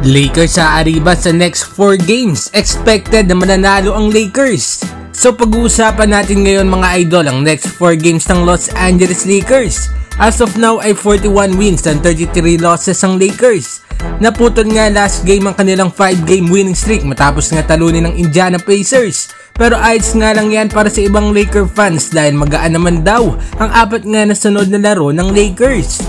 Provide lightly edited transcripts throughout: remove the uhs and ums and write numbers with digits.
Lakers sa Ariba sa next 4 games. Expected na mananalo ang Lakers. So pag-uusapan natin ngayon mga idol ang next 4 games ng Los Angeles Lakers. As of now ay 41 wins and 33 losses ang Lakers. Naputol nga last game ang kanilang 5-game winning streak matapos nga talunin ng Indiana Pacers. Pero ayos nga lang yan para sa ibang Laker fans dahil magaan naman daw ang 4 nga na sunod na laro ng Lakers.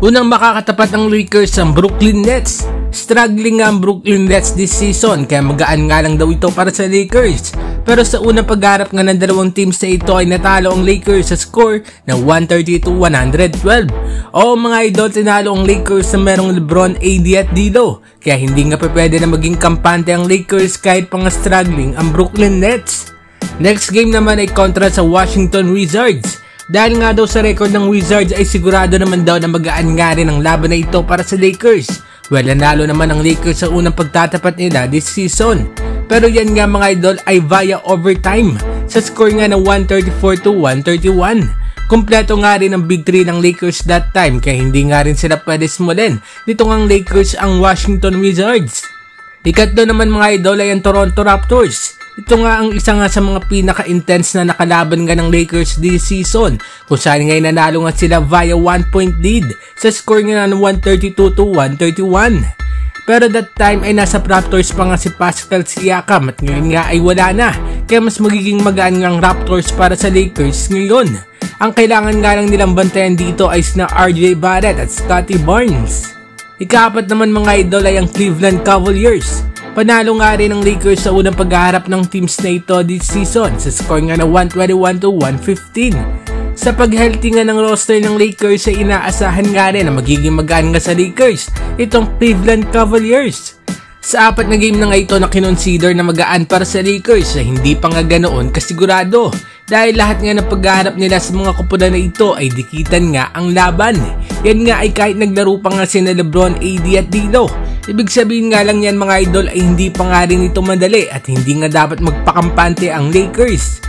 Unang makakatapat ng Lakers ang Brooklyn Nets. Struggling nga ang Brooklyn Nets this season kaya magaan nga lang daw ito para sa Lakers. Pero sa unang pagharap nga ng dalawang teams na ito ay natalo ang Lakers sa score na 130-112. O mga idol, tinalo ang Lakers na merong LeBron, AD at D'Lo. Kaya hindi nga pwede na maging kampante ang Lakers kahit pa nga struggling ang Brooklyn Nets. Next game naman ay kontra sa Washington Wizards. Dahil nga daw sa record ng Wizards ay sigurado naman daw na magaan nga rin ang laban na ito para sa Lakers. Well, nanalo naman ang Lakers sa unang pagtatapat nila this season. Pero yan nga mga idol ay via overtime sa score nga na 134-131. Kompleto nga rin ang big 3 ng Lakers that time kaya hindi nga rin sila pwede smulin. Dito ngang Lakers ang Washington Wizards. Ikatlo naman mga idol ay ang Toronto Raptors. Ito nga ang isa nga sa mga pinaka-intense na nakalaban nga ng Lakers this season kung saan nga nanalo nga sila via 1-point lead sa score nga ng 132-131. Pero that time ay nasa Raptors pa nga si Pascal Siakam at ngayon nga ay wala na kaya mas magiging magaan nga ang Raptors para sa Lakers ngayon. Ang kailangan nga lang nilang bantayan dito ay sina RJ Barrett at Scottie Barnes. Ika-4 naman mga idol ay ang Cleveland Cavaliers. Panalo nga rin ang Lakers sa unang paghaharap ng teams na ito this season sa score nga na 121-115. Sa pag-healthy nga ng roster ng Lakers ay inaasahan nga rin na magiging magaan nga sa Lakers itong Cleveland Cavaliers. Sa 4 na game na nga ito na kinonsider na magaan para sa Lakers ay hindi pa nga ganoon kasigurado dahil lahat nga ng paghaharap nila sa mga kupunan na ito ay dikitan nga ang laban. Yan nga ay kahit naglaro pa nga sina LeBron, AD at D'Lo. Ibig sabihin nga lang yan mga idol ay hindi pa nga rin ito madali at hindi nga dapat magpakampante ang Lakers.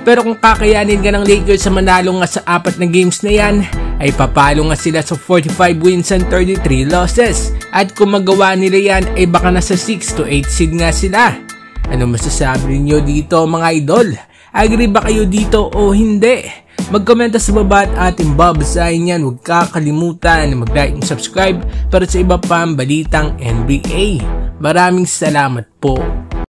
Pero kung kakayanin nga ng Lakers sa manalo nga sa 4 na games na yan, ay papalo nga sila sa 45 wins and 33 losses. At kung magawa nila yan ay baka nasa 6 to 8 seed nga sila. Ano masasabi niyo dito mga idol? Agree ba kayo dito o hindi? Mag-komenta sa baba at ating babasahin yan. Huwag kakalimutan na mag-like and subscribe para sa iba pang balitang NBA. Maraming salamat po.